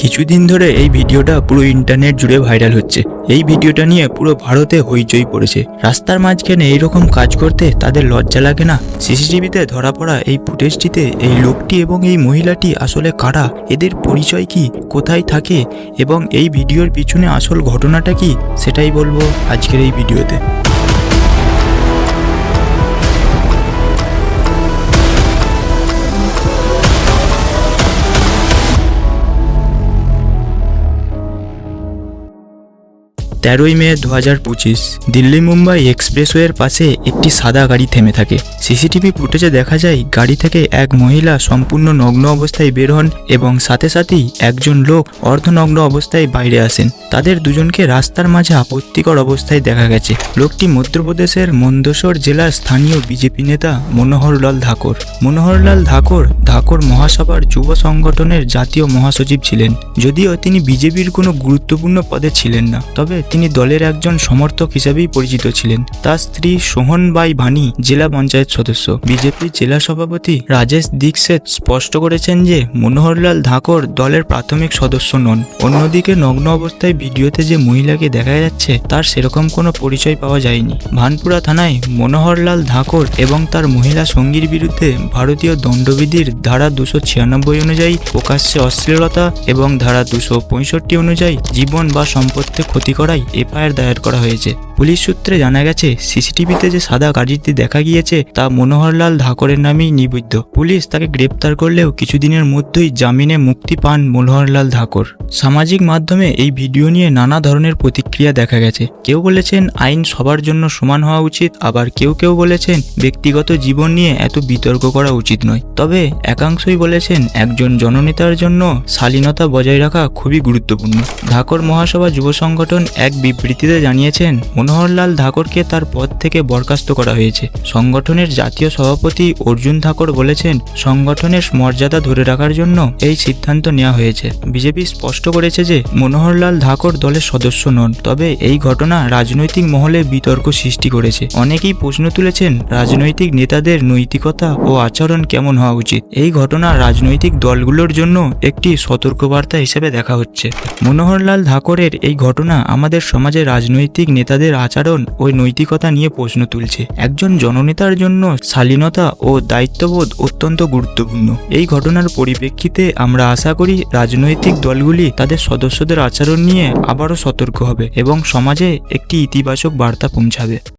কিছুদিন ধরে এই ভিডিওটা পুরো ইন্টারনেট জুড়ে ভাইরাল হচ্ছে। এই ভিডিওটা নিয়ে পুরো ভারতে হইচই পড়েছে। রাস্তার মাঝখানে এইরকম কাজ করতে তাদের লজ্জা লাগে না? সিসিটিভিতে ধরা পড়া এই ফুটেজটিতে এই লোকটি এবং এই মহিলাটি আসলে কারা, এদের পরিচয় কি, কোথায় থাকে এবং এই ভিডিওর পিছনে আসল ঘটনাটা কি, সেটাই বলবো আজকের এই ভিডিওতে। 13ই মে 2025 দিল্লি মুম্বাই এক্সপ্রেসওয়ের পাশে একটি সাদা গাড়ি থেমে থাকে। সিসিটিভি ফুটেজে দেখা যায় গাড়ি থেকে এক মহিলা সম্পূর্ণ নগ্ন অবস্থায় বের হন এবং সাথে সাথেই একজন লোক অর্ধনগ্ন অবস্থায় বাইরে আসেন। তাদের দুজনকে রাস্তার মাঝে আপত্তিকর অবস্থায় দেখা গেছে। লোকটি মধ্যপ্রদেশের মন্দসৌর জেলার স্থানীয় বিজেপি নেতা মনোহরলাল ধাকর। মনোহরলাল ধাকর ধাকর মহাসভার যুব সংগঠনের জাতীয় মহাসচিব ছিলেন। যদিও তিনি বিজেপির কোনো গুরুত্বপূর্ণ পদে ছিলেন না, তবে তিনি দলের একজন সমর্থক হিসেবেই পরিচিত ছিলেন। তার স্ত্রী সোহনবাই ভানি জেলা পঞ্চায়েত সদস্য। বিজেপি জেলা সভাপতি রাজেশ দীক্ষিত স্পষ্ট করেছেন যে মনোহরলাল ধাকর দলের প্রাথমিক সদস্য নন। অন্যদিকে নগ্ন অবস্থায় ভিডিওতে যে মহিলাকে দেখা যাচ্ছে তার সেরকম কোনো পরিচয় পাওয়া যায়নি। ভানপুরা থানায় মনোহরলাল ধাকর এবং তার মহিলা সঙ্গীর বিরুদ্ধে ভারতীয় দণ্ডবিধির ধারা 296 অনুযায়ী প্রকাশ্যে অশ্লীলতা এবং ধারা 265 অনুযায়ী জীবন বা সম্পত্তি ক্ষতি করায় এফআইআর দায়ের করা হয়েছে। পুলিশ সূত্রে জানা গেছে সিসিটিভিতে যে সাদা গাড়িটি দেখা গিয়েছে তা মনোহরলাল ধাকরের নামেই নিবদ্ধ। পুলিশ তাকে গ্রেপ্তার করলেও কিছুদিনের মধ্যেই জামিনে মুক্তি পান মনোহরলাল ধাকর। সামাজিক মাধ্যমে এই ভিডিও নিয়ে নানা ধরনের প্রতিক্রিয়া দেখা গেছে। কেউ বলেছেন আইন সবার জন্য সমান হওয়া উচিত, আবার কেউ কেউ বলেছেন ব্যক্তিগত জীবন নিয়ে এত বিতর্ক করা উচিত নয়। তবে একাংশই বলেছেন একজন জননেতার জন্য শালীনতা বজায় রাখা খুবই গুরুত্বপূর্ণ। ধাকর মহাসভা যুব সংগঠন এক বিবৃতিতে জানিয়েছেন মনোহরলাল ধাকরকে তার পদ থেকে বরখাস্ত করা হয়েছে। সংগঠনের জাতীয় সভাপতি অর্জুন ধাকর বলেছেন সংগঠনের মর্যাদা ধরে রাখার জন্য এই সিদ্ধান্ত নেওয়া হয়েছে। বিজেপি স্পষ্ট করেছে যে মনোহরলাল ধাকর দলের সদস্য নন, তবে এই ঘটনা রাজনৈতিক মহলে বিতর্ক সৃষ্টি করেছে। অনেকেই প্রশ্ন তুলেছেন রাজনৈতিক নেতাদের নৈতিকতা ও আচরণ কেমন হওয়া উচিত। এই ঘটনা রাজনৈতিক দলগুলোর জন্য একটি সতর্কবার্তা হিসেবে দেখা হচ্ছে। মনোহরলাল ধাকরের এই ঘটনা আমাদের সমাজে রাজনৈতিক নেতাদের আচরণ ও নৈতিকতা নিয়ে প্রশ্ন তুলছে। একজন জননেতার জন্য শালীনতা ও দায়িত্ববোধ অত্যন্ত গুরুত্বপূর্ণ। এই ঘটনার পরিপ্রেক্ষিতে আমরা আশা করি রাজনৈতিক দলগুলি তাদের সদস্যদের আচরণ নিয়ে আবারও সতর্ক হবে এবং সমাজে একটি ইতিবাচক বার্তা পৌঁছাবে।